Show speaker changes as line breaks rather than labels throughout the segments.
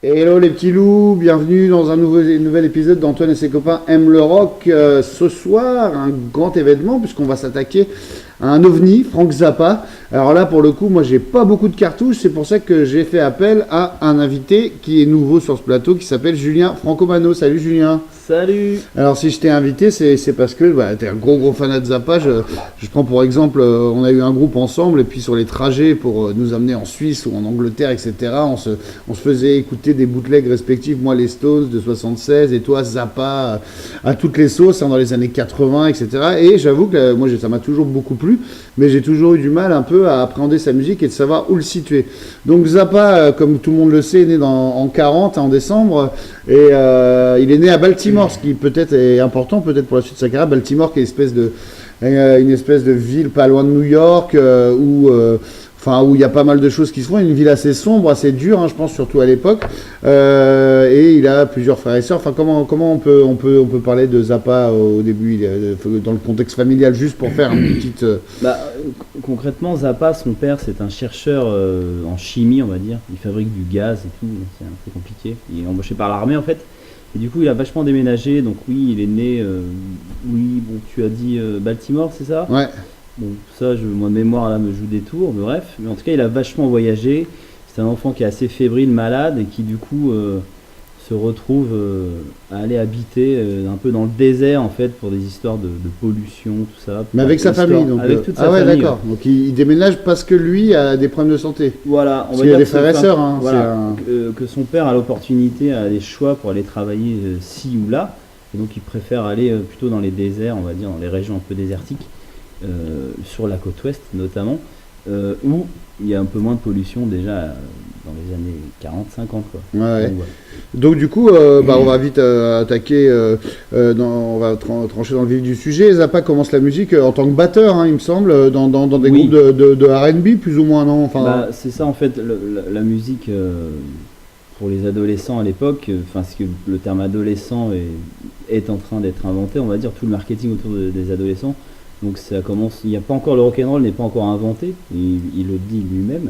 Hello les petits loups, bienvenue dans un nouvel épisode d'Antoine et ses copains aiment le rock. Ce soir, un grand événement puisqu'on va s'attaquer à un ovni, Frank Zappa. Alors là, pour le coup, moi j'ai pas beaucoup de cartouches, c'est pour ça que j'ai fait appel à un invité qui est nouveau sur ce plateau qui s'appelle Julien Francomano. Salut Julien.
Salut.
Alors si je t'ai invité, c'est parce que t'es un gros fanat de Zappa. Je prends pour exemple, on a eu un groupe ensemble et puis sur les trajets pour nous amener en Suisse ou en Angleterre, etc. On se faisait écouter des bootlegs respectifs, moi les Stones de 76 et toi Zappa à toutes les sauces dans les années 80, etc. Et j'avoue que moi ça m'a toujours beaucoup plu, mais j'ai toujours eu du mal un peu à appréhender sa musique et de savoir où le situer. Donc Zappa, comme tout le monde le sait, est né en 40, en décembre, et il est né à Baltimore, ce qui peut-être est important peut-être pour la suite de sa carrière. Baltimore qui est une espèce de ville pas loin de New York, où il y a pas mal de choses qui se font, une ville assez sombre, assez dure, hein, je pense, surtout à l'époque. Et il a plusieurs frères et sœurs. Enfin, comment on peut parler de Zappa au début, dans le contexte familial, juste pour faire une petite.
Concrètement, Zappa, son père, c'est un chercheur en chimie, on va dire. Il fabrique du gaz et tout, donc c'est un peu compliqué. Il est embauché par l'armée, en fait. Et du coup, il a vachement déménagé. Donc oui, il est né, tu as dit Baltimore, c'est ça?
Ouais.
Bon, ça, moi de mémoire là me joue des tours, mais bref. Mais en tout cas, il a vachement voyagé. C'est un enfant qui est assez fébrile, malade, et qui du coup se retrouve à aller habiter un peu dans le désert en fait pour des histoires de pollution, tout ça.
Mais avec sa famille, donc.
Avec toute sa
ouais,
famille.
d'accord. Donc il déménage parce que lui a des problèmes de santé.
Voilà,
Parce qu'il a des frères et sœurs. Hein,
voilà, que son père a l'opportunité, a des choix pour aller travailler ci ou là, et donc il préfère aller plutôt dans les déserts, on va dire, dans les régions un peu désertiques. Sur la côte ouest notamment, où il y a un peu moins de pollution déjà dans les années 40-50 quoi.
Ouais.
Donc, voilà.
Donc du coup, on va vite attaquer, on va trancher dans le vif du sujet. Zappa commence la musique en tant que batteur, hein, il me semble, dans des groupes de R&B plus ou moins, non?
C'est ça en fait, la musique pour les adolescents à l'époque, parce que le terme adolescent est en train d'être inventé, on va dire, tout le marketing autour des adolescents. Donc ça commence, il n'y a pas encore le rock'n'roll n'est pas encore inventé, il le dit lui-même.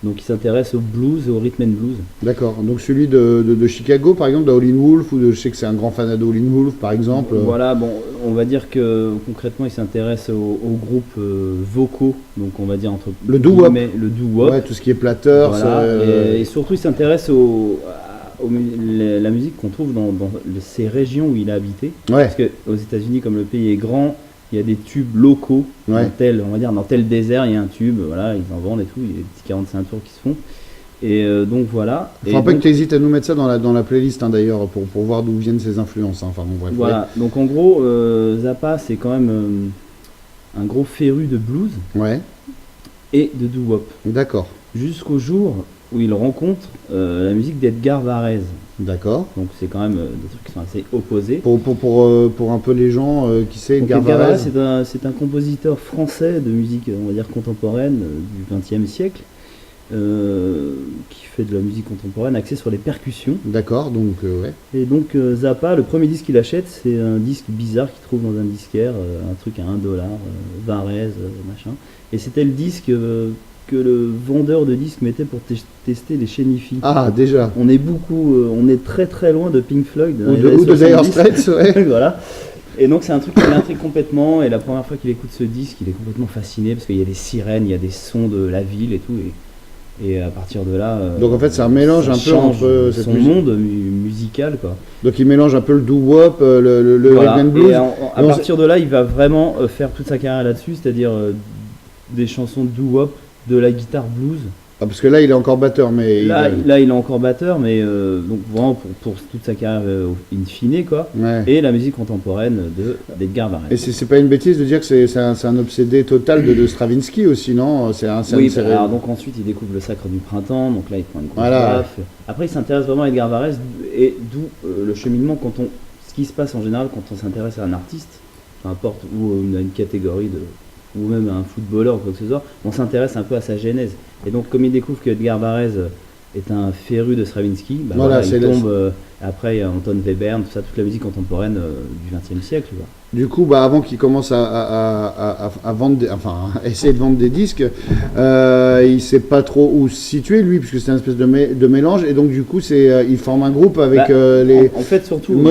Donc il s'intéresse au blues, au rhythm and blues.
D'accord. Donc celui de Chicago par exemple, de Howlin' Wolf, je sais que c'est un grand fan de Howlin' Wolf par exemple.
Voilà, bon, on va dire que concrètement il s'intéresse aux groupes vocaux, donc on va dire entre
le doo-wop.
Le doo-wop.
Ouais, tout ce qui est Platters.
Voilà. Et surtout il s'intéresse la musique qu'on trouve dans ces régions où il a habité.
Ouais.
Parce qu'aux États-Unis, comme le pays est grand, il y a des tubes locaux,
ouais.
Dans tel désert, il y a un tube, voilà, ils en vendent et tout, il y a des petits 45 tours qui se font. Et donc voilà.
Il faut pas que tu hésites à nous mettre ça dans la playlist hein, d'ailleurs, pour voir d'où viennent ses influences. Hein. Enfin, bon, bref,
voilà, donc en gros, Zappa, c'est quand même un gros féru de blues et de doo-wop.
D'accord.
Jusqu'au jour où il rencontre la musique d'Edgar Varèse.
D'accord.
Donc c'est quand même des trucs qui sont assez opposés.
Pour un peu les gens qui savent,
Edgar Varèse, c'est un compositeur français de musique, on va dire contemporaine du XXe siècle, qui fait de la musique contemporaine axée sur les percussions.
D'accord, donc ouais.
Et donc Zappa, le premier disque qu'il achète, c'est un disque bizarre qu'il trouve dans un disquaire, un truc à $1, Varèse, machin. Et c'était le disque que le vendeur de disques mettait pour tester les chaînes hi-fi.
Ah, déjà.
On est très très loin de Pink Floyd.
Ou de Dire Straits, ouais.
Voilà. Et donc c'est un truc qui l'intrigue complètement, et la première fois qu'il écoute ce disque, il est complètement fasciné, parce qu'il y a des sirènes, il y a des sons de la ville et tout, et à partir de là...
donc en fait c'est un mélange un peu entre
son monde musical, quoi.
Donc il mélange un peu le doo-wop, le
voilà.
rhythm and blues.
Et à partir de là, il va vraiment faire toute sa carrière là-dessus, c'est-à-dire des chansons de doo-wop, de la guitare blues.
Ah, parce que là il est encore batteur, mais
là il est encore batteur, mais donc vraiment pour toute sa carrière in fine, quoi.
Ouais.
Et la musique contemporaine d'Edgar Varèse.
Et c'est pas une bêtise de dire que c'est un obsédé total de Stravinsky aussi, non?
Oui, alors donc ensuite il découvre le Sacre du Printemps, donc là il prend une chorégraphe. Voilà. Après il s'intéresse vraiment à Edgar Varèse, et d'où le cheminement ce qui se passe en général quand on s'intéresse à un artiste, peu importe, ou à une catégorie ou même à un footballeur ou quoi que ce soit, on s'intéresse un peu à sa genèse. Et donc comme il découvre que Edgar Varèse est un féru de Stravinsky, il tombe après Anton Webern, tout ça, toute la musique contemporaine du XXe siècle.
Du coup, bah, avant qu'il commence à vendre, à essayer de vendre des disques, il sait pas trop où se situer lui, puisque c'est une espèce de mélange, et donc du coup, il forme un groupe avec
en fait, surtout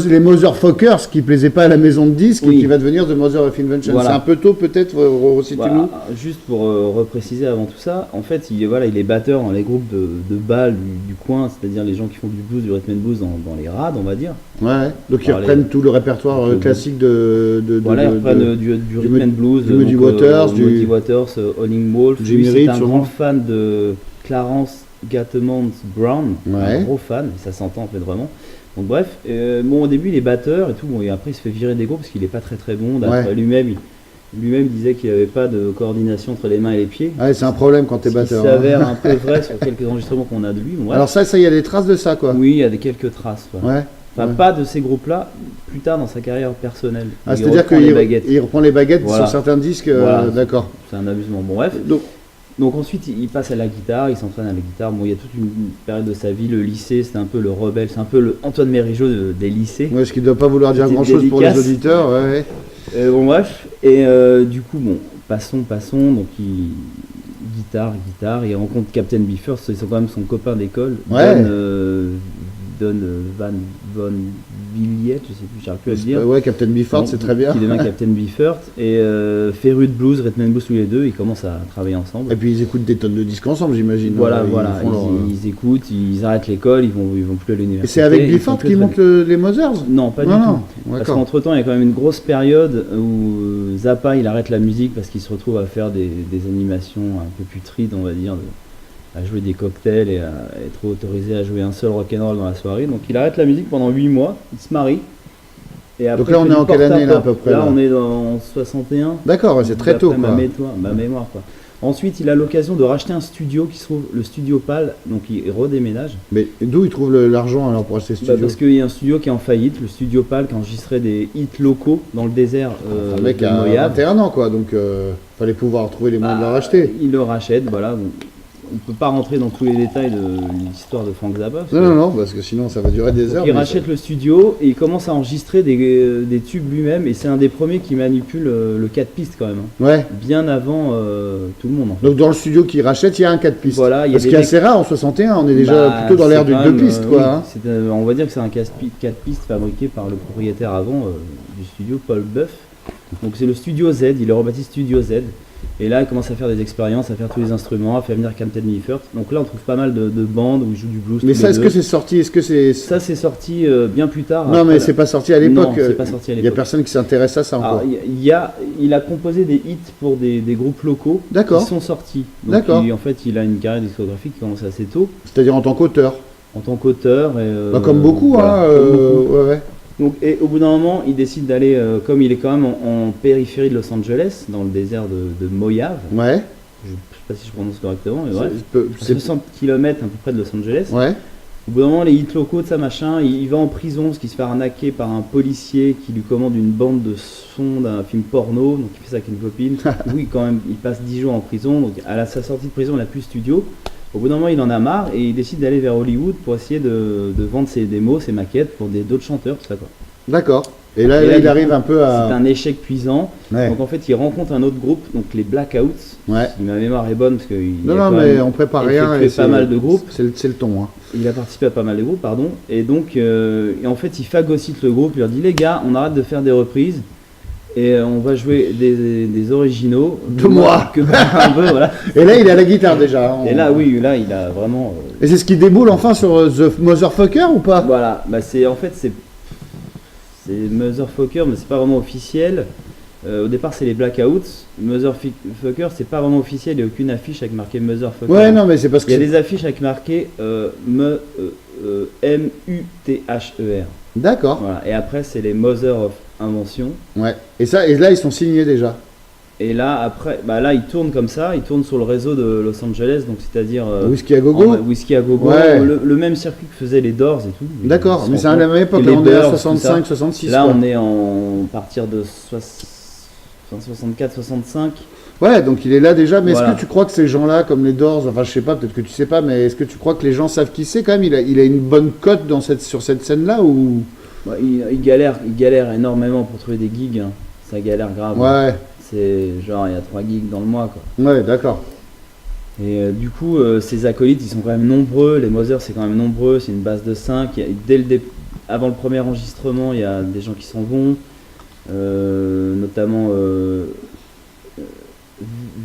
les Motherfuckers qui plaisaient pas à la maison de disques et qui va devenir The Mother of Invention.
Voilà.
C'est un peu tôt peut-être, resitue-nous.
Juste pour repréciser avant tout ça, en fait, il est batteur dans les groupes de bal du coin, c'est-à-dire les gens qui font du blues, du rhythm and blues dans les rades, on va dire.
Ouais. Donc ils reprennent tout le répertoire classique
ils reprennent du rhythm and blues,
du Muddy Waters,
Muddy Waters, Howlin' Wolf.
Jimmy
Reed,
Reed,
c'est un grand fan de Clarence Gatemouth Brown, un gros fan, et ça s'entend en fait vraiment. Donc bref, au début il est batteur et tout, et après il se fait virer des groupes parce qu'il est pas très très bon. D'après lui-même, lui-même disait qu'il n'y avait pas de coordination entre les mains et les pieds.
Ouais, c'est un problème quand t'es batteur.
Ça s'avère un peu vrai sur quelques enregistrements qu'on a de lui. Bon,
alors ça, il y a des traces de ça, quoi.
Oui, il y a quelques traces.
Ouais.
Enfin, pas de ces groupes-là, plus tard dans sa carrière personnelle.
C'est-à-dire qu'il reprend les baguettes sur certains disques, d'accord.
C'est un amusement. Bon, bref. Donc ensuite, il passe à la guitare, il s'entraîne à la guitare. Bon, il y a toute une période de sa vie. Le lycée, c'était un peu le rebelle, c'est un peu le Antoine Mérigeau des lycées.
Ouais, ce qui ne doit pas vouloir dire grand-chose pour les auditeurs. Ouais.
Bon, bref. Et du coup, bon, passons. Donc, guitare, il rencontre Captain Beefheart, c'est quand même son copain d'école.
Ouais.
Don Van Von Villiers, je sais plus, j'arrive plus à le dire.
Ouais, Captain Beefheart, c'est très bien.
Qui devient Captain Beefheart. Et féru de blues, rhythm and blues tous les deux, ils commencent à travailler ensemble.
Et puis ils écoutent des tonnes de disques ensemble, j'imagine.
Voilà, ils écoutent, ils arrêtent l'école, ils vont plus à l'université.
Et c'est avec Beefheart qu'ils montent les Mothers ?
Non, pas du tout. Parce qu'entre temps, il y a quand même une grosse période où Zappa, il arrête la musique parce qu'il se retrouve à faire des animations un peu putrides, on va dire, à jouer des cocktails et à être autorisé à jouer un seul rock'n'roll dans la soirée. Donc il arrête la musique pendant 8 mois, il se marie. Et après,
donc là on est en quelle année là à peu près
là on est dans 61.
D'accord, c'est très tôt quoi.
Ma mémoire quoi. Ensuite il a l'occasion de racheter un studio qui se trouve, le studio PAL, donc il redéménage.
Mais d'où il trouve l'argent alors pour acheter ce studio ?
Parce qu'il y a un studio qui est en faillite, le studio PAL qui enregistrait des hits locaux dans le désert
un mec a 21 ans quoi, donc fallait pouvoir trouver les moyens de le racheter.
Il le rachète, voilà. Bon. On ne peut pas rentrer dans tous les détails de l'histoire de Frank Zappa.
Non, parce que sinon ça va durer des heures.
Il rachète le studio et il commence à enregistrer des tubes lui-même. Et c'est un des premiers qui manipule le 4 pistes quand même.
Ouais.
Bien avant tout le monde. En fait.
Donc dans le studio qu'il rachète, il y a un 4 pistes.
Voilà,
parce qu'il est assez rare en 61, on est déjà plutôt dans l'ère du 2 pistes. Quoi,
oui, on va dire que c'est un 4 pistes fabriqué par le propriétaire avant du studio, Paul Buff. Donc c'est le studio Z, il le rebaptise Studio Z. Et là, il commence à faire des expériences, à faire tous les instruments, à faire venir Captain Beefheart. Donc là, on trouve pas mal de bandes où ils jouent du blues.
Mais ça, est-ce que c'est sorti ?
Ça, c'est sorti bien plus tard.
Non, mais c'est pas sorti à l'époque.
Non, c'est pas sorti à l'époque.
Il y a personne qui s'intéresse à ça encore.
Il a composé des hits pour des groupes locaux qui sont sortis. Donc
d'accord.
En fait, il a une carrière discographique qui commence assez tôt.
C'est-à-dire en tant qu'auteur.
En tant qu'auteur.
Comme beaucoup, voilà, comme beaucoup. Ouais.
Donc, et au bout d'un moment, il décide d'aller, comme il est quand même en périphérie de Los Angeles, dans le désert de Mojave.
Ouais.
Je ne sais pas si je prononce correctement, mais bref. C'est 60 km à peu près de Los Angeles.
Ouais.
Au bout d'un moment, les hits locaux de ça machin, il va en prison parce qu'il se fait arnaquer par un policier qui lui commande une bande de son d'un film porno. Donc il fait ça avec une copine. Oui, quand même, il passe 10 jours en prison. Donc à sa sortie de prison, il n'a plus de studio. Au bout d'un moment, il en a marre et il décide d'aller vers Hollywood pour essayer de vendre ses démos, ses maquettes pour d'autres chanteurs, tout ça quoi.
D'accord. Et là, il arrive un peu à...
C'est un échec cuisant. Ouais. Donc en fait, il rencontre un autre groupe, donc les Blackouts. Ouais. Si ma mémoire est bonne, parce qu'il
mais on prépare rien.
Il fait pas mal de groupes.
C'est le ton. Hein.
Il a participé à pas mal de groupes, pardon. Et donc, en fait, il phagocyte le groupe. Il leur dit, les gars, on arrête de faire des reprises. Et on va jouer des originaux.
De moi
un peu, voilà.
Et là, il a la guitare déjà.
Et là, oui, là, il a vraiment...
Et c'est ce qui déboule enfin sur The Motherfucker ou pas ?
Voilà, bah c'est Motherfucker, mais c'est pas vraiment officiel. Au départ, c'est les Blackouts. Motherfucker, c'est pas vraiment officiel. Il n'y a aucune affiche avec marqué Motherfucker.
Ouais, non, mais c'est parce que...
Il y a des affiches avec marqué M-U-T-H-E-R.
D'accord.
Voilà. Et après, c'est les Mother of Invention.
Ouais. Et là, ils sont signés déjà.
Et là, après, là, ils tournent comme ça. Ils tournent sur le réseau de Los Angeles, donc c'est-à-dire...
Whisky à Gogo.
Whisky à Gogo.
Ouais.
Le même circuit que faisaient les Doors et tout.
D'accord, mais c'est à la même époque. Là, on est à 65, 66.
Là, on est à partir de 64, 65.
Ouais, donc il est là déjà, mais voilà. Est-ce que tu crois que ces gens-là, comme les Doors, enfin je sais pas, peut-être que tu sais pas, mais est-ce que tu crois que les gens savent qui c'est quand même ? Il a une bonne cote sur cette scène-là ou...
Il galère énormément pour trouver des gigs, hein. Ça galère grave.
Ouais.
C'est genre il y a 3 gigs dans le mois, quoi.
Ouais, d'accord.
Et du coup, ces acolytes, ils sont quand même nombreux. Les Mothers, c'est quand même nombreux. C'est une base de 5. Avant le premier enregistrement, il y a des gens qui s'en vont. Notamment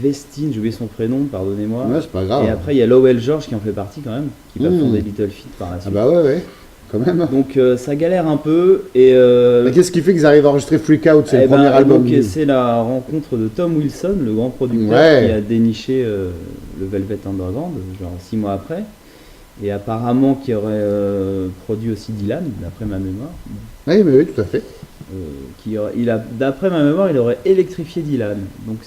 Vestine, j'ai oublié son prénom, pardonnez-moi.
Ouais, c'est pas grave.
Et après, il y a Lowell George qui en fait partie quand même, qui va fonder Little Feat par la suite.
Ah bah ouais, quand même.
Donc ça galère un peu. Et
mais qu'est-ce qui fait qu'ils arrivent à enregistrer Freak Out, c'est le premier album?
Donc, c'est la rencontre de Tom Wilson, le grand producteur, qui a déniché le Velvet Underground, genre 6 mois après. Et apparemment qui aurait produit aussi Dylan, d'après ma mémoire.
Oui, tout à fait.
D'après ma mémoire, il aurait électrifié Dylan. Donc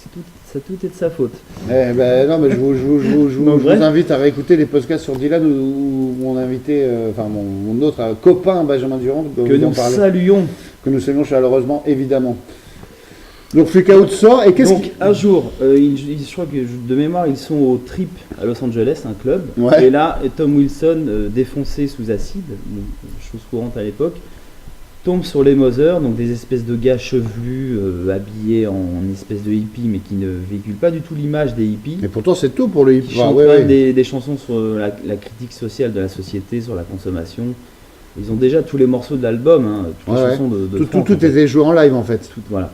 tout est de sa faute.
Non, mais je vous invite à réécouter les podcasts sur Dylan où mon invité, mon autre copain Benjamin Durand,
que nous saluons.
Que nous saluons chaleureusement, évidemment. Donc Freak Out sort, et qu'est-ce
Donc un jour, je crois que de mémoire, ils sont au Trip à Los Angeles, un club.
Ouais.
Et là, Tom Wilson, défoncé sous acide, chose courante à l'époque, tombe sur les Mothers, donc des espèces de gars chevelus, habillés en espèce de hippies, mais qui ne véhiculent pas du tout l'image des hippies.
Et pourtant c'est tout pour le hippie.
Ils chantent des chansons sur la critique sociale de la société, sur la consommation. Ils ont déjà tous les morceaux de l'album, hein, toutes les chansons de Franck,
tout était joué en live en fait.
Voilà.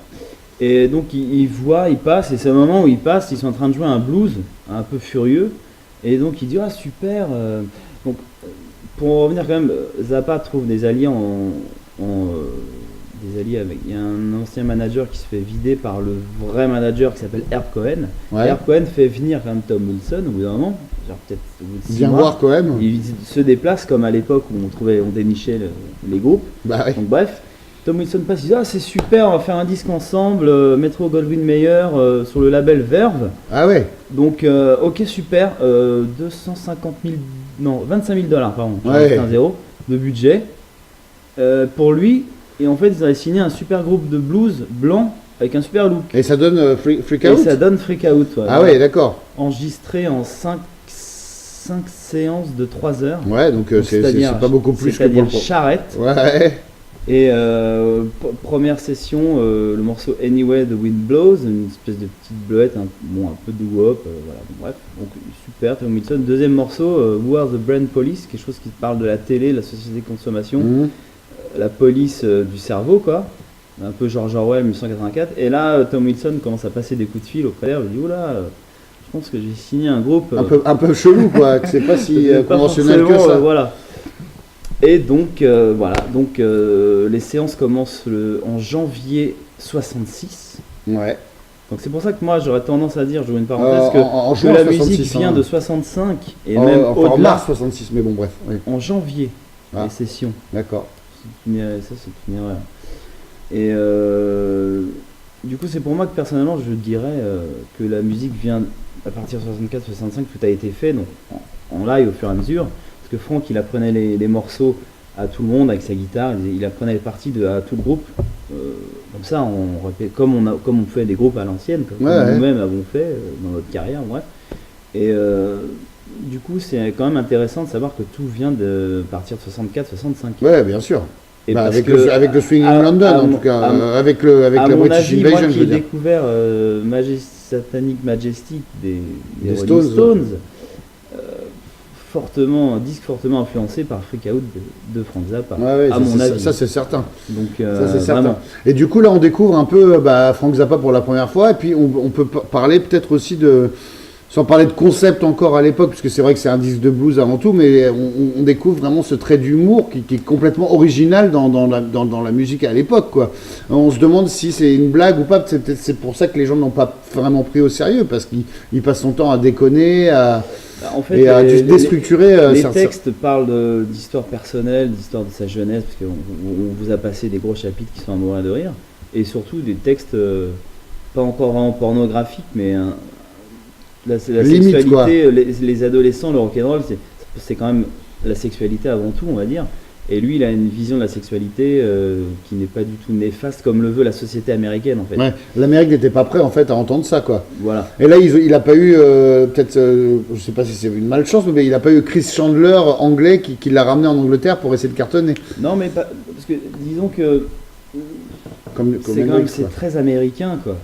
Et donc ils passent, et c'est le moment où ils passent, ils sont en train de jouer un blues un peu furieux, et donc il dit ah super. Donc pour revenir quand même, Zappa trouve des alliés il y a un ancien manager qui se fait vider par le vrai manager qui s'appelle Herb Cohen.
Ouais.
Herb Cohen fait venir quand même Tom Wilson au bout d'un moment, genre peut-être au bout de 6 mois.
Voir quand même.
Il se déplace comme à l'époque où on dénichait les groupes.
Bah oui.
Donc bref, Tom Wilson passe, il dit ah c'est super, on va faire un disque ensemble, Metro Goldwyn Mayer sur le label Verve.
Ah ouais.
Donc ok super, 25 000 $, pardon, un zéro de budget pour lui. Et en fait, ils avaient signé un super groupe de blues blanc avec un super look.
Et ça donne Freak Out.
Et ça donne Freak Out. Ouais,
ah ouais, d'accord.
Enregistré en 5 séances de 3 heures.
Ouais, donc c'est pas beaucoup plus que
pour le charrette.
Ouais.
Et première session, le morceau Anyway the Wind Blows, une espèce de petite bleuette, un peu de wop, voilà, bref, donc super, Tom Wilson. Deuxième morceau, Who Are the Brain Police, quelque chose qui parle de la télé, la société de consommation, la police du cerveau, quoi, un peu George Orwell 1884. Et là, Tom Wilson commence à passer des coups de fil auprès d'elle, il dit oula, je pense que j'ai signé un groupe
un peu chelou, quoi, que c'est pas si conventionnel que ça.
Voilà. Et donc les séances commencent en janvier 66.
Ouais.
Donc c'est pour ça que moi j'aurais tendance à dire, je vous une parenthèse, que la
66,
musique vient de 65 et même
en
au-delà.
mars 66, mais bon bref. Oui.
En janvier, les sessions.
D'accord.
C'est une erreur. Et du coup c'est pour moi que personnellement je dirais que la musique vient à partir de 64-65, tout a été fait donc en live au fur et à mesure. Que Franck il apprenait les morceaux à tout le monde avec sa guitare, il apprenait les parties à tout le groupe, comme ça comme on fait des groupes à l'ancienne, comme nous-mêmes avons fait dans notre carrière, bref. Et du coup c'est quand même intéressant de savoir que tout vient de partir de 64-65.
Ouais, bien sûr.
Et
avec le Swing in London en tout cas, avec la British Invasion.
Moi qui ai découvert Satanic Majestic des Rolling Stones. Disque fortement influencé par Freak Out de Frank Zappa, à mon avis.
Ça c'est certain.
Donc,
ça c'est certain.
Vraiment.
Et du coup là on découvre un peu Frank Zappa pour la première fois, et puis on peut parler peut-être aussi sans parler de concept encore à l'époque, parce que c'est vrai que c'est un disque de blues avant tout, mais on découvre vraiment ce trait d'humour qui est complètement original dans la musique à l'époque, quoi. On se demande si c'est une blague ou pas, c'est pour ça que les gens n'ont pas vraiment pris au sérieux, parce qu'il passe son temps à déconner,
en fait,
et à déstructurer.
Les textes parlent d'histoires personnelles, d'histoires de sa jeunesse, parce qu'on vous a passé des gros chapitres qui sont à mourir de rire, et surtout des textes pas encore vraiment pornographiques, mais la
limite,
sexualité, les adolescents, le rock'n'roll, c'est quand même la sexualité avant tout, on va dire. Et lui, il a une vision de la sexualité qui n'est pas du tout néfaste comme le veut la société américaine en fait.
Ouais, l'Amérique n'était pas prêt en fait à entendre ça quoi.
Voilà.
Et là, il a pas eu, peut-être, je sais pas si c'est une malchance, mais il a pas eu Chris Chandler anglais qui l'a ramené en Angleterre pour essayer de cartonner.
Non, mais pas, parce que disons que c'est très américain quoi.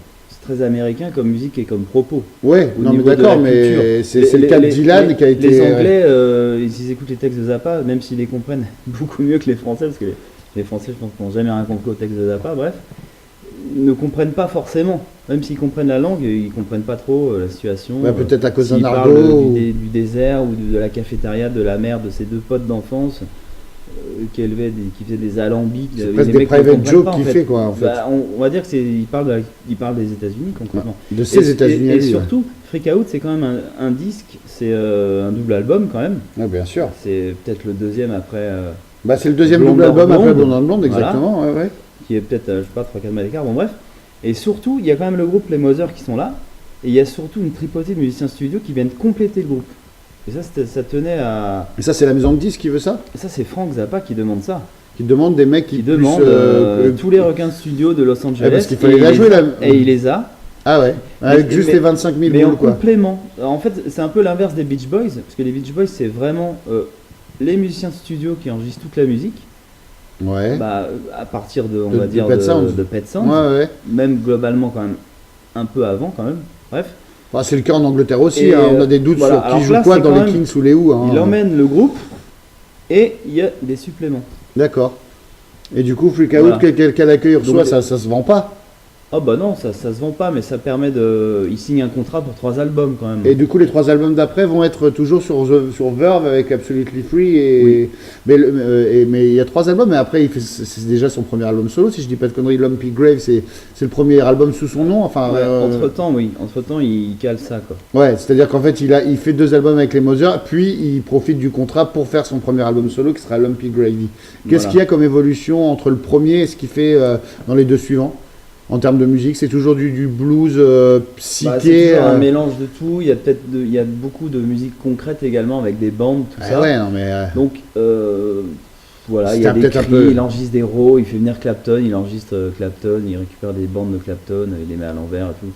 Très américain comme musique et comme propos.
Ouais, non mais d'accord, mais c'est le cas de Dylan qui a été...
Les Anglais, ils écoutent les textes de Zappa, même s'ils les comprennent beaucoup mieux que les Français, parce que les Français, je pense, n'ont jamais rien compris au texte de Zappa, bref, ne comprennent pas forcément. Même s'ils comprennent la langue, ils comprennent pas trop la situation.
Bah, peut-être à cause d'un
argot. Du désert ou de la cafétéria, de la mère, de ses deux potes d'enfance. Qui faisaient des alambics.
C'est presque des private jokes qu'il fait quoi en fait.
Bah, on va dire qu'il parle des États-Unis concrètement.
De ces États-Unis.
Et surtout, Freak Out c'est quand même un disque, c'est un double album quand même.
Ouais, bien sûr.
C'est peut-être le deuxième après.
C'est le deuxième double album après Blonde, exactement.
Voilà,
ouais.
Qui est peut-être, je sais pas, 3-4 mois d'écart, bon bref. Et surtout, il y a quand même le groupe Les Mothers qui sont là. Et il y a surtout une tripotée de musiciens studio qui viennent compléter le groupe. Et ça tenait à...
Et ça, c'est la maison de disques qui veut ça?
Et ça, c'est Frank Zappa qui demande ça.
Qui demande des mecs qui
demandent tous les requins de studio de Los Angeles.
Parce qu'il fallait la jouer là.
Et il les a.
Ah ouais, avec juste les 25 000
mais
boules,
en complément. En fait, c'est un peu l'inverse des Beach Boys. Parce que les Beach Boys, c'est vraiment les musiciens de studio qui enregistrent toute la musique.
Ouais.
À partir de Pet Sounds.
Ouais.
Même globalement, quand même, un peu avant, quand même. Bref.
C'est le cas en Angleterre aussi, on a des doutes sur qui joue quoi dans les Kings ou les Who.
Il emmène le groupe et il y a des suppléments.
D'accord. Et du coup, Freak Out, quel accueil reçoit, ça se vend pas?
Ah bah non, ça se vend pas, mais ça permet de... Il signe un contrat pour 3 albums quand même.
Et du coup, les 3 albums d'après vont être toujours sur Verve avec Absolutely Free.
Oui.
Mais il y a 3 albums, mais après, c'est déjà son premier album solo, si je dis pas de conneries. Lumpy Grave, c'est le premier album sous son nom. Enfin,
Entre-temps, oui. Entre-temps, il cale ça, quoi.
Ouais, c'est-à-dire qu'en fait, il fait 2 albums avec les Mothers, puis il profite du contrat pour faire son premier album solo, qui sera Lumpy Gravy. Qu'est-ce qu'il y a comme évolution entre le premier et ce qu'il fait dans les 2 suivants? En termes de musique, c'est toujours du blues psyché.
C'est toujours un mélange de tout. Il y a beaucoup de musique concrète également avec des bandes, tout ça.
Ouais, non, mais
donc voilà, il y a des cris, il enregistre des raws, il fait venir Clapton, il enregistre Clapton, il récupère des bandes de Clapton, il les met à l'envers et tout.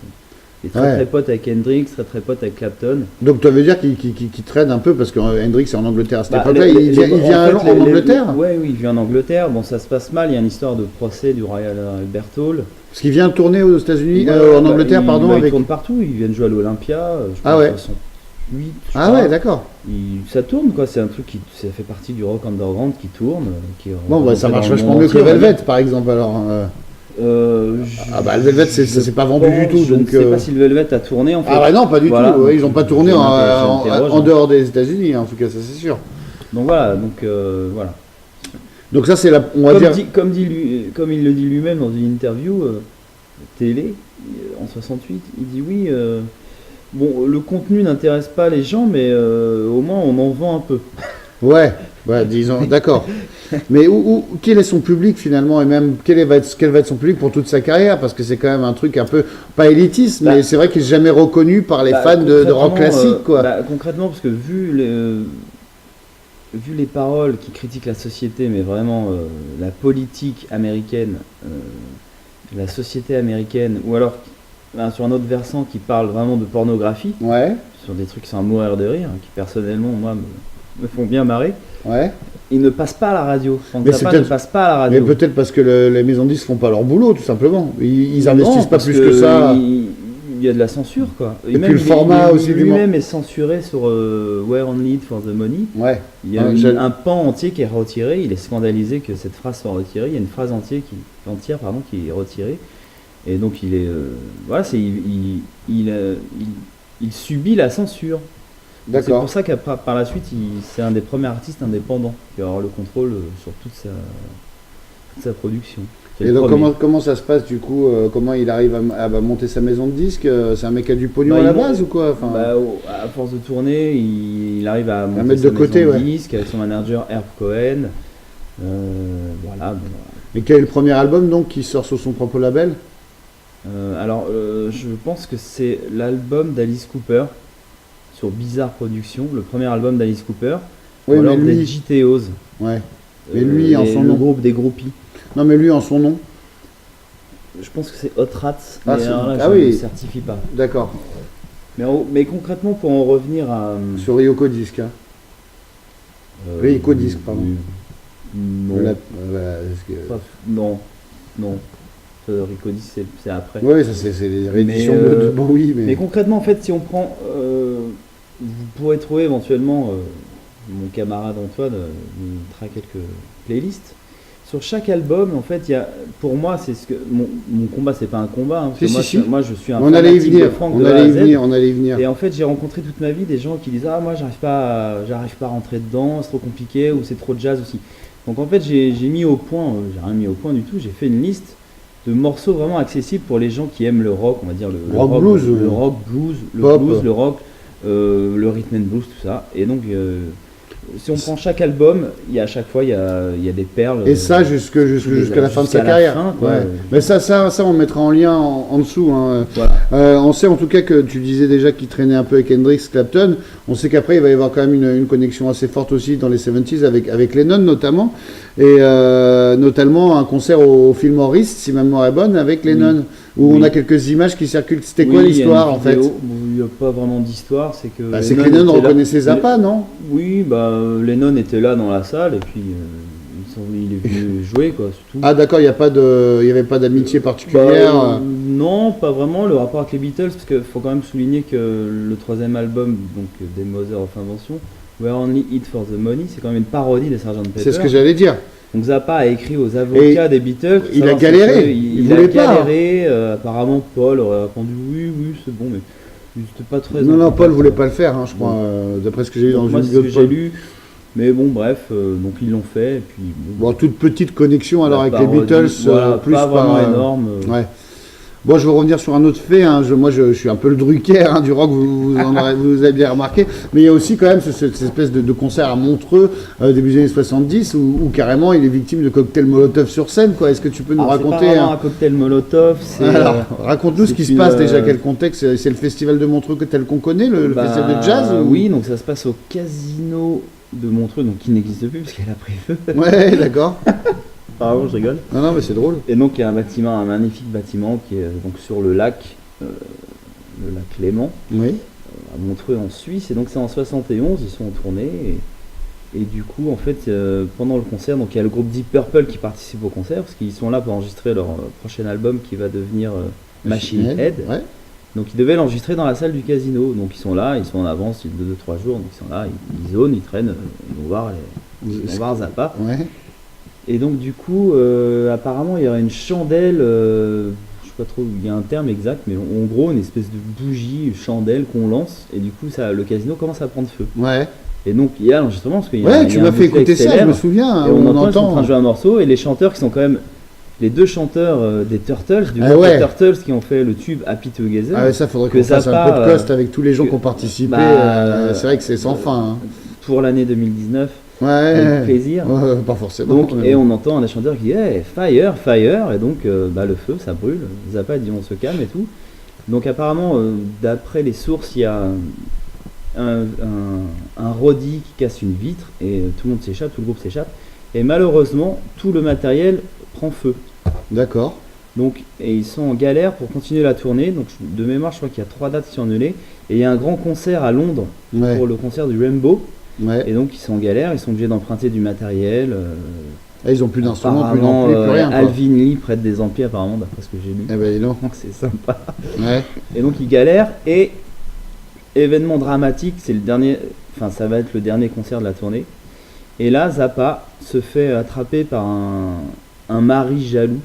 Il est très pote avec Hendrix, très pote avec Clapton.
Donc tu veux dire qu'il traîne un peu parce que Hendrix est en Angleterre à cette époque-là. Il vient en Angleterre.
Oui, il vient en Angleterre. Bon, ça se passe mal. Il y a une histoire de procès du Royal Albert Hall.
Parce qu'il vient tourner aux États-Unis, en Angleterre, pardon.
Il tourne partout. Il vient jouer à l'Olympia.
Ouais.
68,
ouais, d'accord.
Ça tourne quoi. C'est un truc ça fait partie du rock underground qui tourne.
Ça marche vachement mieux que Velvet, par exemple. Alors. Le Velvet, c'est pas vendu du tout.
Je ne sais pas si le Velvet a tourné en fait.
Ah non, pas du tout. Ils n'ont pas tourné en dehors des États-Unis, en tout cas, ça c'est sûr.
Donc voilà.
Donc ça c'est
comme il le dit lui-même dans une interview télé en 68, il dit oui. Bon, le contenu n'intéresse pas les gens, mais au moins on en vend un peu. Ouais,
disons, d'accord. Mais quel est son public finalement, et même quel va être son public pour toute sa carrière? Parce que c'est quand même un truc un peu, pas élitiste, mais c'est vrai qu'il n'est jamais reconnu par les fans de rock classique, quoi.
Concrètement, parce que vu les paroles qui critiquent la société, mais vraiment la politique américaine, la société américaine, ou alors sur un autre versant qui parle vraiment de pornographie, sur des trucs qui sont à mourir de rire, qui personnellement, moi, me font bien marrer. Ils ne passent pas à la radio. Ne passe pas à la radio.
Mais peut-être parce que les maisons de disques font pas leur boulot, tout simplement. Ils investissent pas plus que ça.
Il y a de la censure, quoi.
Et puis le format aussi
lui-même est censuré sur We're Only It for the Money. Il y a un pan entier qui est retiré. Il est scandalisé que cette phrase soit retirée. Il y a une phrase entière qui est retirée. Et donc il est il subit la censure. C'est pour ça qu'par la suite, c'est un des premiers artistes indépendants qui va avoir le contrôle sur toute sa production.
Et donc comment ça se passe du coup? Comment il arrive à monter sa maison de disques? C'est un mec qui a du pognon à la base ou quoi?
À force de tourner, il arrive à monter
mettre
sa
de côté,
maison de disques avec son manager Herb Cohen.
Et quel est le premier album donc qui sort sur son propre label?
Je pense que c'est l'album d'Alice Cooper sur Bizarre Productions, le premier album d'Alice Cooper. Ou alors des GTOs.
Mais lui, en son
le
nom.
groupe des groupies.
Non, mais lui, en son nom.
Je pense que c'est Hot Rats,
Ah,
mais
c'est-
alors là,
ah
je
oui.
ne certifie pas.
D'accord.
Mais concrètement, pour en revenir à...
Sur Ryoko Disc. Hein. Ryoko Disc, pardon.
Non,
Voilà, parce que-
non. Ryoko Disc, c'est après.
Oui, ça c'est les rééditions
Mais,
de Bowie.
Mais concrètement, en fait, si on prend... vous pourrez trouver éventuellement... mon camarade Antoine nous fera quelques playlists. Sur chaque album, en fait, il y a, pour moi, c'est ce que mon combat, c'est pas un combat. Hein, parce que moi, je suis un
on allait y
fanatique de
venir.
Franck
On
de A à
allait y
Z.
venir. On allait y venir.
Et en fait, j'ai rencontré toute ma vie des gens qui disent ah moi j'arrive pas à rentrer dedans, c'est trop compliqué ou c'est trop de jazz aussi. Donc en fait, j'ai mis au point, j'ai rien mis au point du tout. J'ai fait une liste de morceaux vraiment accessibles pour les gens qui aiment le rock, on va dire le
Rock blues,
le rock blues, le
pop.
blues, le rock, le rhythm and blues, tout ça. Et donc si on prend chaque album, il y a à chaque fois il y a des perles.
Et ça jusqu'à la fin de sa
jusqu'à la
carrière.
fin, quoi.
Ouais. Mais ça, on le mettra en lien en dessous. Hein.
Voilà.
On sait en tout cas que tu disais déjà qu'il traînait un peu avec Hendrix, Clapton. On sait qu'après il va y avoir quand même une connexion assez forte aussi dans les 70s avec Lennon notamment. Et notamment un concert au Fillmore East, si ma mémoire est bonne, avec Lennon. Où on a quelques images qui circulent. C'était quoi l'histoire en fait?
Il n'y a pas vraiment d'histoire, c'est que...
C'est que Lennon reconnaissait Zappa, non?
Oui, Lennon était là dans la salle et puis il est venu jouer, quoi, c'est tout.
Ah d'accord, il n'y avait pas d'amitié particulière.
Non, pas vraiment, le rapport avec les Beatles, parce qu'il faut quand même souligner que le troisième album, donc des Mother of Invention, We're Only It for the Money, c'est quand même une parodie des Sgt. Pepper.
C'est ce que j'allais dire.
Donc Zappa a écrit aux avocats des Beatles.
Il a galéré.
Il a galéré. Apparemment, Paul aurait répondu oui, c'est bon, mais c'était pas très.
Non, Paul voulait pas le faire, hein, je crois, d'après ce que j'ai lu dans une vidéo de Paul.
J'ai lu. Mais bon, bref, donc ils l'ont fait. Et puis,
bon, toute petite connexion alors avec les Beatles,
voilà,
plus
pas vraiment énorme.
Ouais. Bon, je veux revenir sur un autre fait. Hein. Moi, je suis un peu le Drucker hein, du rock, vous avez bien remarqué. Mais il y a aussi quand même cette espèce de concert à Montreux, début des années 70, où carrément il est victime de cocktails Molotov sur scène. Est-ce que tu peux nous raconter?
C'est pas vraiment un cocktail Molotov.
Alors, raconte-nous ce qui se passe déjà, quel contexte. C'est le festival de Montreux tel qu'on connaît, le festival de jazz
Oui, donc ça se passe au casino de Montreux, donc qui n'existe plus parce qu'elle a pris feu.
Ouais, d'accord.
Pardon, je rigole.
Non, mais c'est drôle.
Et donc il y a un magnifique bâtiment qui est donc sur le lac Léman, à Montreux en Suisse. Et donc c'est en 71, ils sont en tournée. Et du coup, en fait, pendant le concert, donc il y a le groupe Deep Purple qui participe au concert parce qu'ils sont là pour enregistrer leur prochain album qui va devenir Machine Head.
Ouais.
Donc ils devaient l'enregistrer dans la salle du casino. Donc ils sont là, ils sont en avance, il y a 2-3 jours, donc ils sont là, ils zonent, ils traînent, ils vont voir Zappa.
Ouais.
Et donc du coup, apparemment il y aurait une chandelle, je sais pas trop, il y a un terme exact, mais en gros une espèce de bougie, une chandelle qu'on lance, et du coup le casino commence à prendre feu.
Ouais.
Et donc il y a l'enregistrement, parce qu'il y a
Ouais, tu m'as fait écouter ça, je me souviens.
Et on entend, ils sont en train de jouer un morceau, et les chanteurs qui sont quand même les deux chanteurs des Turtles, du groupe des Turtles qui ont fait le tube Happy Together.
Ah ouais, ça faudrait qu'on fasse un podcast avec tous les gens qui ont participé. C'est vrai que c'est sans fin. Hein.
Pour l'année 2019.
Ouais,
avec plaisir.
Ouais, pas forcément.
Donc, et on entend un des chanteurs qui dit hey, fire, fire, et donc le feu ça brûle. Zappa dit on se calme et tout. Donc apparemment, d'après les sources, il y a un roadie qui casse une vitre et tout le monde s'échappe, tout le groupe s'échappe. Et malheureusement, tout le matériel prend feu.
D'accord.
Donc, et ils sont en galère pour continuer la tournée. Donc de mémoire, je crois qu'il y a 3 dates qui sont annulées. Et il y a un grand concert à Londres pour le concert du Rainbow.
Ouais.
Et donc ils sont en galère, ils sont obligés d'emprunter du matériel.
Et ils ont plus d'instruments, plus d'amplis, plus rien.
Alvin Lee prête des amplis apparemment, d'après ce que j'ai lu.
Eh ben,
donc c'est sympa.
Ouais.
Et donc ils galèrent. Et événement dramatique, c'est le dernier, enfin ça va être le dernier concert de la tournée. Et là, Zappa se fait attraper par un mari jaloux.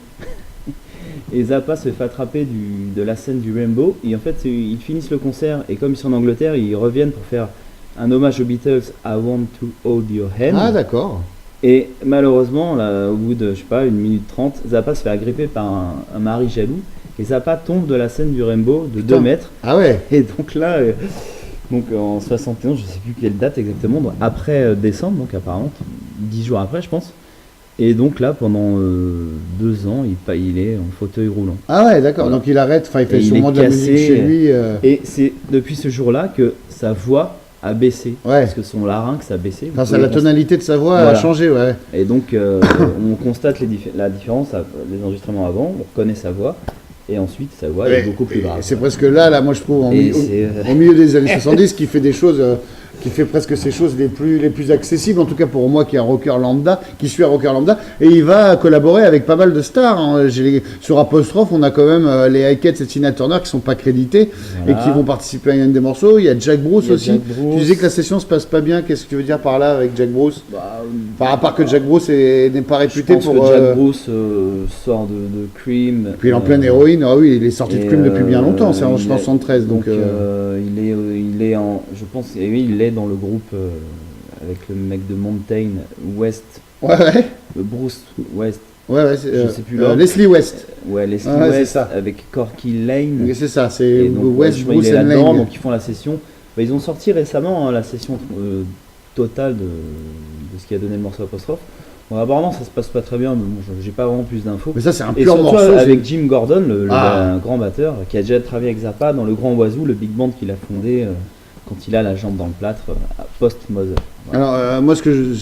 Et Zappa se fait attraper de la scène du Rainbow. Et en fait, ils finissent le concert. Et comme ils sont en Angleterre, ils reviennent pour faire un hommage aux Beatles, I Want to Hold Your Hand.
Ah, d'accord.
Et malheureusement, là, au bout de, je sais pas, 1 minute 30, Zappa se fait agripper par un mari jaloux. Et Zappa tombe de la scène du Rainbow de 2 mètres.
Ah ouais.
Et donc là, en 71, je sais plus quelle date exactement, donc après décembre, donc apparemment, 10 jours après, je pense. Et donc là, pendant 2 ans, il est en fauteuil roulant.
Ah ouais, d'accord. Voilà. Donc il arrête, il fait sûrement de la musique chez lui.
Et c'est depuis ce jour-là que sa voix a baissé, parce que son larynx a baissé.
Enfin, la tonalité de sa voix a changé, ouais.
Et donc, on constate la différence, les enregistrements avant, on reconnaît sa voix, et ensuite sa voix est beaucoup plus grave.
C'est presque là, moi je trouve, au milieu des années 70, qui fait des choses... qui fait presque ces choses les plus accessibles, en tout cas pour moi qui est un rocker lambda, qui suis un rocker lambda, et il va collaborer avec pas mal de stars. Hein. Sur Apostrophe, on a quand même les Highcats et Tina Turner qui sont pas crédités et qui vont participer à un des morceaux. Il y a Jack Bruce aussi. Tu disais que la session se passe pas bien, qu'est-ce que tu veux dire par là avec Jack Bruce? À part que Jack Bruce n'est pas réputé pour...
que Jack Bruce sort de Cream.
Puis il est en pleine héroïne, il est sorti de Cream depuis bien longtemps, c'est en 1973. Donc
il est en... Je pense, il est dans le groupe avec le mec de Mountain West. Bruce West.
Je
sais plus
Leslie West.
Leslie West avec Corky Lane.
C'est ça, c'est West,
Bruce et Lane. Donc ils font la session. Ils ont sorti récemment la session totale de ce qui a donné le morceau Apostrophe. Bon, apparemment ça se passe pas très bien, mais bon, j'ai pas vraiment plus d'infos.
Mais ça c'est un pur morceau.
Avec Jim Gordon, un grand batteur, qui a déjà travaillé avec Zappa dans le Grand Oiseau, le big band qu'il a fondé quand il a la jambe dans le plâtre, post-Mother. Voilà.
Alors moi il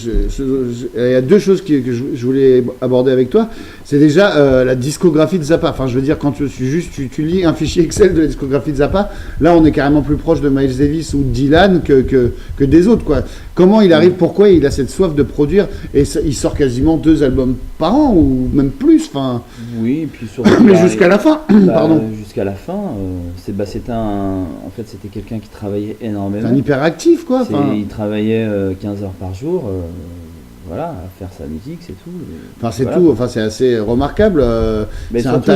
y a deux choses que je voulais aborder avec toi. C'est déjà la discographie de Zappa. Enfin je veux dire, quand tu lis un fichier Excel de la discographie de Zappa, là on est carrément plus proche de Miles Davis ou Dylan que des autres, quoi. Comment il arrive, pourquoi il a cette soif de produire, et il sort quasiment 2 albums par an ou même plus, enfin.
Oui, et puis surtout.
Mais jusqu'à la fin. Pardon.
Jusqu'à la fin, c'était quelqu'un qui travaillait énormément.
C'est un hyperactif, quoi.
Il travaillait 15 heures par jour. Voilà, à faire sa musique, c'est tout.
Enfin, c'est tout. Enfin, c'est assez remarquable.
Mais surtout,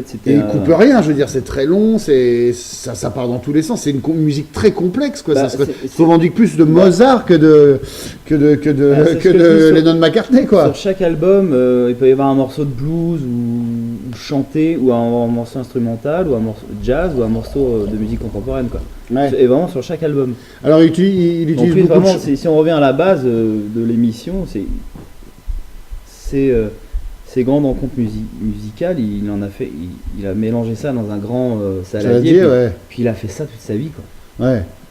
c'était.
Et il coupe rien. Je veux dire, c'est très long. Ça part dans tous les sens. C'est une musique très complexe, quoi. Ça serait revendique plus de Mozart que de Lennon McCartney, quoi.
Sur chaque album, il peut y avoir un morceau de blues ou chanté, ou un morceau instrumental, ou un morceau de jazz, ou un morceau de musique contemporaine, quoi. Et vraiment sur chaque album.
Alors il utilise beaucoup
vraiment, si on revient à la base de l'émission, ces grandes rencontres musicales, il a mélangé ça dans un grand saladier, puis il a fait ça toute sa vie, quoi.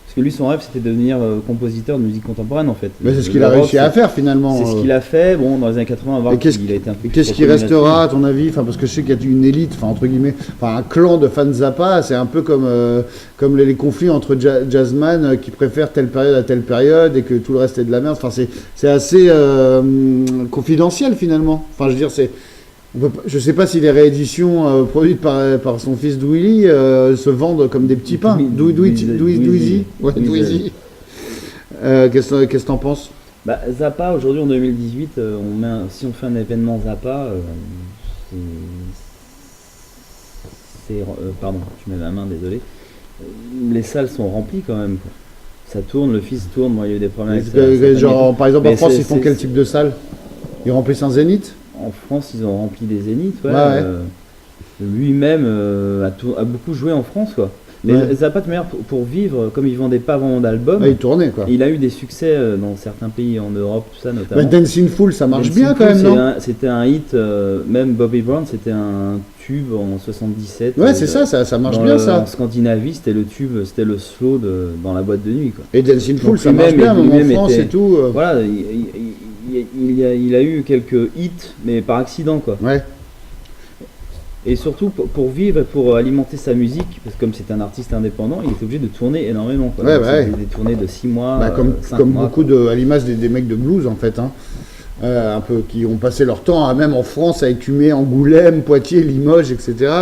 Parce que lui, son rêve, c'était de devenir compositeur de musique contemporaine, en fait.
Mais c'est ce qu'il a réussi à faire, finalement.
C'est ce qu'il a fait. Bon, dans les années 80, on va voir qu'il a été un peu...
Qu'est-ce qui restera, à ton avis? Enfin, parce que je sais qu'il y a une élite, enfin, entre guillemets, enfin, un clan de fans Zappa. C'est un peu comme les conflits entre jazzman qui préfèrent telle période à telle période et que tout le reste est de la merde. Enfin, c'est assez confidentiel, finalement. Enfin, je veux dire, je ne sais pas si les rééditions produites par son fils Dweezy se vendent comme des petits pains. Dweezy. Qu'est-ce que t'en penses?
Zappa, aujourd'hui en 2018, si on fait un événement Zappa, pardon, je mets la main, désolé. Les salles sont remplies quand même, quoi. Ça tourne, le fils tourne, moi il y a eu des problèmes avec ça.
Par exemple, en France, ils font quel type de salle? Ils remplissent un Zénith?
En France, ils ont rempli des zéniths. Lui-même a beaucoup joué en France, quoi. Zappa, de manière, pour vivre, comme il vendait pas vraiment d'albums,
il tournait, quoi.
Il a eu des succès dans certains pays en Europe, tout ça notamment.
Dancing Fool, ça marche bien quand même, non?
C'était un hit, même Bobby Brown, c'était un tube en 77.
C'est ça marche bien, ça.
En Scandinavie, c'était le tube, c'était le slow dans la boîte de nuit, quoi.
Et Dancing Fool, ça marche bien, même en France et tout.
Voilà, il a eu quelques hits, mais par accident, quoi. Et surtout, pour vivre et pour alimenter sa musique, parce que comme c'est un artiste indépendant, il était obligé de tourner énormément, quoi. Des tournées de 6 mois, 5
comme
mois,
beaucoup à l'image des mecs de blues, en fait, hein. Un peu, qui ont passé leur temps, même en France, à écumer Angoulême, Poitiers, Limoges, etc.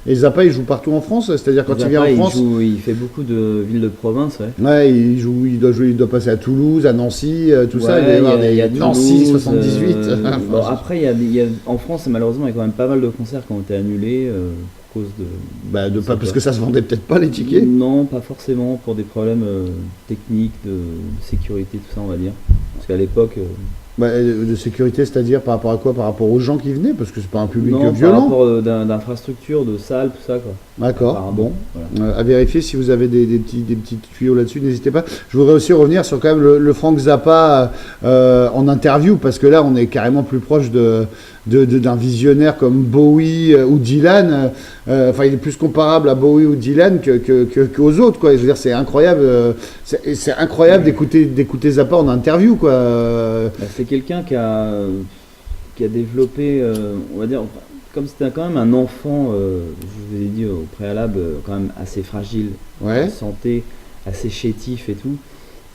Et Zappa, il joue partout en France, c'est-à-dire quand il vient en France...
Il fait beaucoup de villes de province,
il doit passer à Toulouse, à Nancy, tout ça, il y a Nancy 78.
Après, en France, malheureusement, il y a quand même pas mal de concerts qui ont été annulés à cause de...
parce que ça se vendait peut-être pas, les tickets?
Non, pas forcément, pour des problèmes techniques, de sécurité, tout ça, on va dire. Parce qu'à l'époque...
de sécurité, c'est-à-dire par rapport à quoi? Par rapport aux gens qui venaient? Parce que c'est pas un public violent.
Par rapport d'infrastructures, de salles, tout ça, quoi.
D'accord. Bon. Voilà. À vérifier si vous avez des petits tuyaux là-dessus, n'hésitez pas. Je voudrais aussi revenir sur quand même le Frank Zappa en interview, parce que là, on est carrément plus proche de d'un visionnaire comme Bowie ou Dylan. Enfin, il est plus comparable à Bowie ou Dylan qu'aux autres, quoi. Je veux dire, c'est incroyable. C'est incroyable d'écouter Zappa en interview, quoi.
C'est quelqu'un qui a développé, on va dire, comme c'était quand même un enfant, je vous ai dit au préalable, quand même assez fragile, en santé, assez chétif et tout.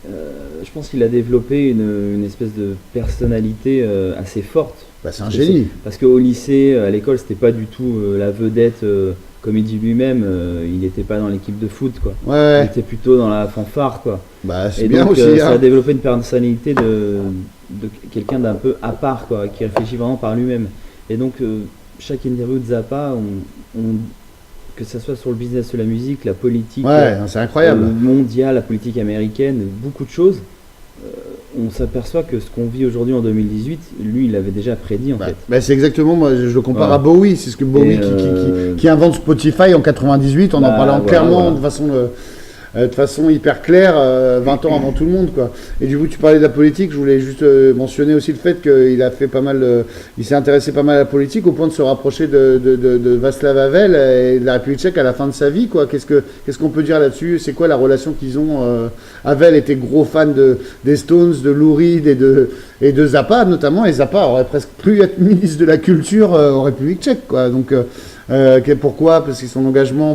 Je pense qu'il a développé une espèce de personnalité assez forte.
Bah, c'est un génie.
Parce qu'au lycée, à l'école, c'était pas du tout la vedette, comme il dit lui-même, il n'était pas dans l'équipe de foot, quoi.
Ouais.
Il était plutôt dans la fanfare, quoi.
Bah, c'est
et
bien
donc,
aussi.
Ça a développé une personnalité de quelqu'un d'un peu à part, quoi, qui réfléchit vraiment par lui-même. Et donc, chaque interview de Zappa, que ce soit sur le business de la musique, la politique
c'est incroyable.
Mondiale, la politique américaine, beaucoup de choses, on s'aperçoit que ce qu'on vit aujourd'hui en 2018, lui, il l'avait déjà prédit en fait.
Bah, c'est exactement, moi je le compare à Bowie, c'est ce que Bowie qui invente Spotify en 98, en parlant clairement de façon hyper claire, 20 ans avant tout le monde, quoi. Et du coup, tu parlais de la politique, je voulais juste mentionner aussi le fait qu'il a fait il s'est intéressé pas mal à la politique au point de se rapprocher de Václav Havel et de la République tchèque à la fin de sa vie, quoi. Qu'est-ce qu'on peut dire là-dessus? C'est quoi la relation qu'ils ont? Havel était gros fan des Stones, de Lou Reed et de Zappa notamment, et Zappa aurait presque pu être ministre de la Culture en République tchèque, quoi. Donc, pourquoi? Parce que son engagement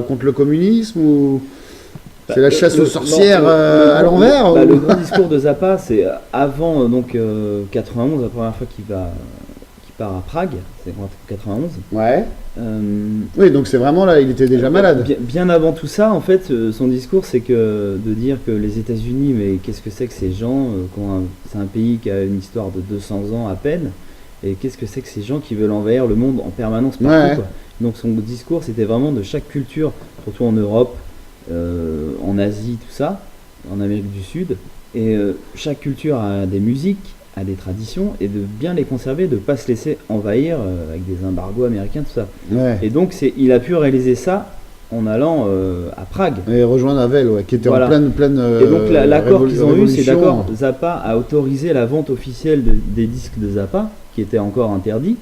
contre le communisme ou... C'est la chasse aux sorcières à l'envers
Le grand discours de Zappa, c'est avant 91, la première fois qu'il part à Prague, c'est en 91.
Ouais. Oui, donc c'est vraiment là, il était déjà malade.
Bien avant tout ça, en fait, son discours, c'est de dire que les États-Unis, mais qu'est-ce que c'est que ces gens c'est un pays qui a une histoire de 200 ans à peine, et qu'est-ce que c'est que ces gens qui veulent envahir le monde en permanence partout, quoi. Donc son discours, c'était vraiment de chaque culture, surtout en Europe, en Asie, tout ça, en Amérique du Sud, et chaque culture a des musiques, a des traditions, et de bien les conserver, de ne pas se laisser envahir avec des embargos américains, tout ça. Et donc il a pu réaliser ça en allant à Prague.
Et rejoindre Havel, qui était en pleine
et donc l'accord qu'ils ont eu, c'est d'accord, Zappa a autorisé la vente officielle des disques de Zappa, qui était encore interdit,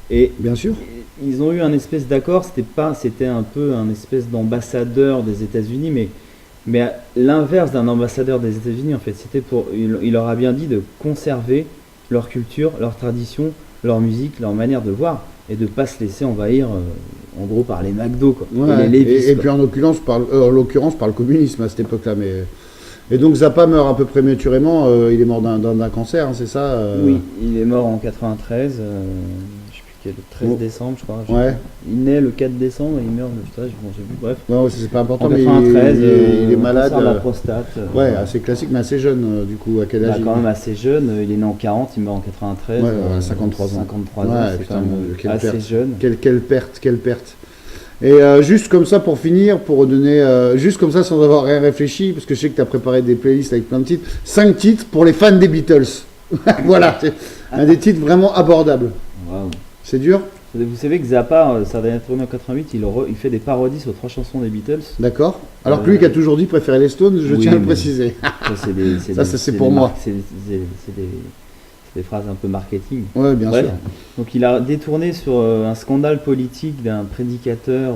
et
bien sûr.
Ils ont eu un espèce d'accord, c'était un peu un espèce d'ambassadeur des États-Unis, mais à l'inverse d'un ambassadeur des États-Unis, en fait, il leur a bien dit de conserver leur culture, leur tradition, leur musique, leur manière de voir, et de ne pas se laisser envahir, en gros, par les McDo, quoi.
Et les Levi's, et puis en l'occurrence par le communisme à cette époque-là, mais... Et donc Zappa meurt un peu prématurément, il est mort d'un cancer, c'est ça
Oui, il est mort en 93. Le 13 décembre, je crois. Il naît le 4 décembre et il meurt le 13, je sais plus. Bref.
Non, c'est pas important,
en 93,
mais il est malade.
De la prostate.
Assez classique, mais assez jeune, du coup. À quel âge
quand même assez jeune. Il est né en 40, il meurt en 93.
53 ans.
53 ans, c'est quand même assez jeune.
Quelle perte. Et juste comme ça, pour finir, pour redonner, juste comme ça, sans avoir rien réfléchi, parce que je sais que tu as préparé des playlists avec plein de titres, 5 titres pour les fans des Beatles. Voilà, c'est un des titres vraiment abordables.
Wow.
C'est dur.
Vous savez que Zappa, sa dernière tournée en 88, il fait des parodies sur 3 chansons des Beatles.
D'accord. Alors que lui qui a toujours dit préférer les Stones, je tiens à le préciser.
Ça,
c'est pour moi.
C'est des phrases un peu marketing.
Ouais, bien sûr.
Donc il a détourné sur un scandale politique d'un prédicateur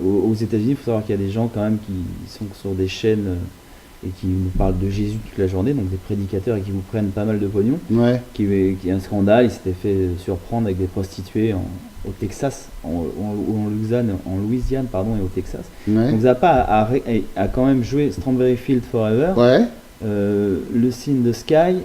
aux États-Unis. Il faut savoir qu'il y a des gens quand même qui sont sur des chaînes et qui nous parlent de Jésus toute la journée, donc des prédicateurs et qui vous prennent pas mal de pognon. Qui est un scandale. Il s'était fait surprendre avec des prostituées au Texas, en Louisiane, et au Texas. Donc Zappa a quand même joué Strawberry Fields Forever, Lucy in the Sky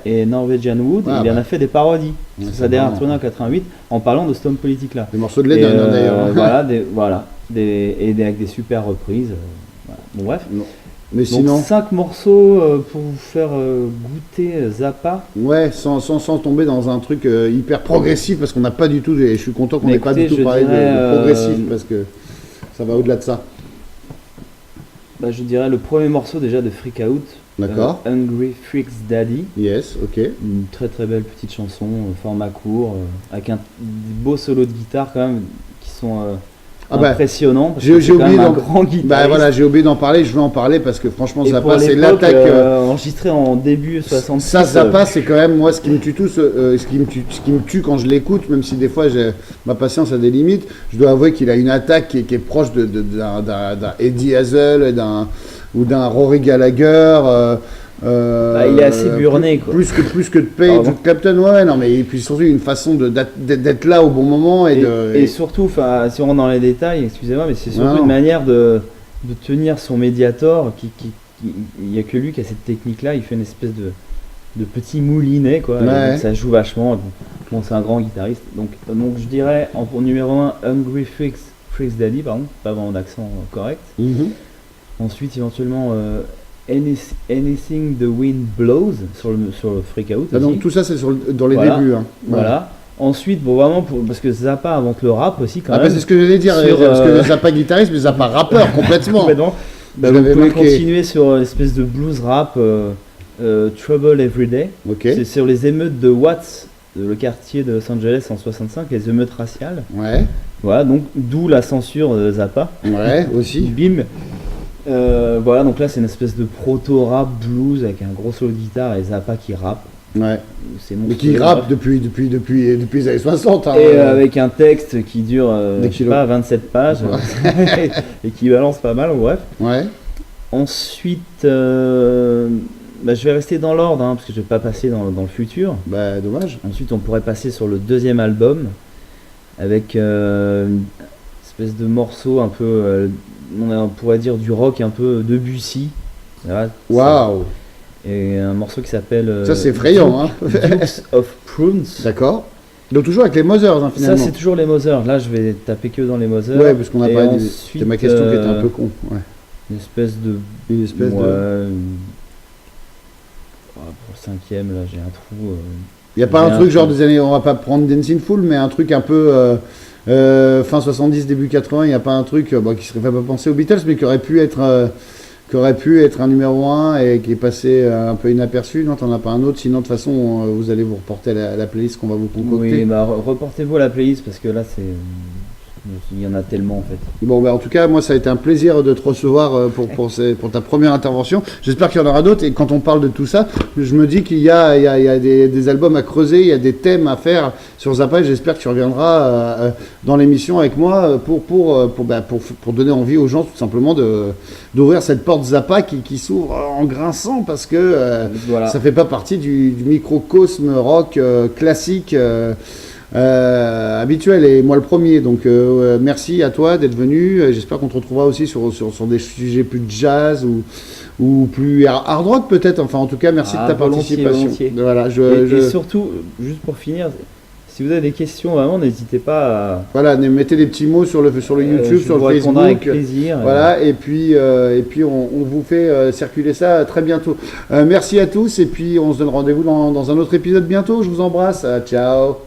et Norwegian Wood. Il en a fait des parodies. Sa dernière tournée en 88 en parlant de ce homme politique là.
Des morceaux de Lennon d'ailleurs.
Avec des super reprises. Bon bref.
Non. Mais
donc
sinon,
5 morceaux pour vous faire goûter Zappa.
Sans tomber dans un truc hyper progressif, parce qu'on n'a pas du tout, et je suis content qu'on n'ait pas du tout parlé de progressif, parce que ça va au-delà de ça.
Je dirais le premier morceau déjà de Freak Out.
D'accord.
Hungry Freak's Daddy.
Yes, ok.
Une très très belle petite chanson, format court, avec un beau solo de guitare quand même, qui sont... impressionnant. Parce
j'ai oublié
un grand guitariste.
Bah voilà, j'ai oublié d'en parler. Je vais en parler parce que franchement,
et
Zappa, c'est l'attaque.
Enregistré en début 66.
Ça, Zappa, c'est quand même moi ce qui me tue ce qui me tue quand je l'écoute, même si des fois ma patience a des limites. Je dois avouer qu'il a une attaque qui est proche d'un Eddie Hazel ou d'un Rory Gallagher.
Il est assez burné, quoi.
Plus que de Page ou de Clapton, ouais, non, mais et puis surtout une façon d'être là au bon moment
et surtout, si on rentre dans les détails, excusez-moi, mais c'est surtout une manière de tenir son Mediator. Il n'y a que lui qui a cette technique-là. Il fait une espèce de petit moulinet, quoi.
Ouais.
Donc, ça joue vachement. Bon, c'est un grand guitariste. Donc je dirais en numéro 1, Hungry Freaks Daddy, pardon, pas avoir un accent correct. Ensuite, éventuellement. Anything the Wind Blows sur le Freak Out.
Donc tout ça c'est dans les débuts. Hein.
Voilà. Ensuite, vraiment parce que Zappa invente le rap aussi quand même.
C'est ce que j'allais dire. Parce que Zappa guitariste, mais Zappa rappeur complètement.
Vous pouvez continuer sur l'espèce de blues rap Trouble Everyday. C'est sur les émeutes de Watts, le quartier de Los Angeles en 65, les émeutes raciales.
Ouais.
Voilà, donc d'où la censure de Zappa.
Ouais, aussi.
Bim. Voilà, donc là c'est une espèce de proto-rap blues avec un gros solo de guitare et Zappa qui rappe.
Ouais. Mais qui rappe depuis les années 60. Hein,
et avec un texte qui dure, 27 pages et qui balance pas mal, bref.
Ouais.
Ensuite, je vais rester dans l'ordre parce que je vais pas passer dans le futur.
Dommage.
Ensuite, on pourrait passer sur le deuxième album avec une espèce de morceau un peu. On pourrait dire du rock un peu Debussy.
Waouh!
Et un morceau qui s'appelle.
Ça c'est effrayant,
Dukes of Prunes.
D'accord. Donc toujours avec les Mothers, finalement.
Ça c'est toujours les Mothers. Là je vais taper que dans les Mothers.
Ouais, parce qu'on a pas dit. C'était ma question qui était un peu con. Ouais.
Une espèce de. Pour le cinquième, là j'ai un trou.
Il n'y a pas un truc genre des années. On va pas prendre Dancing Fool, mais un truc un peu. Fin 70, début 80, il n'y a pas un truc qui serait fait pas penser aux Beatles, mais qui aurait pu être un numéro 1 et qui est passé un peu inaperçu. Non, t'en as pas un autre, sinon de toute façon vous allez vous reporter à la playlist qu'on va vous concocter.
Oui, reportez-vous à la playlist parce que là il y en a tellement en fait.
Bon, en tout cas, moi ça a été un plaisir de te recevoir pour ta première intervention. J'espère qu'il y en aura d'autres. Et quand on parle de tout ça, je me dis qu'il y a des albums à creuser, il y a des thèmes à faire sur Zappa. J'espère que tu reviendras dans l'émission avec moi pour donner envie aux gens tout simplement d'ouvrir cette porte Zappa qui s'ouvre en grinçant parce que ça fait pas partie du microcosme rock classique. Habituel et moi le premier, donc merci à toi d'être venu. J'espère qu'on te retrouvera aussi sur des sujets plus de jazz ou plus hard rock peut-être. Enfin en tout cas merci de ta participation.
Volontiers.
Voilà,
et surtout juste pour finir, si vous avez des questions vraiment n'hésitez pas à...
Voilà, mettez des petits mots sur le YouTube, sur le Facebook.
Avec plaisir.
Voilà, et puis on vous fait circuler ça très bientôt. Merci à tous et puis on se donne rendez-vous dans un autre épisode bientôt. Je vous embrasse. Ciao.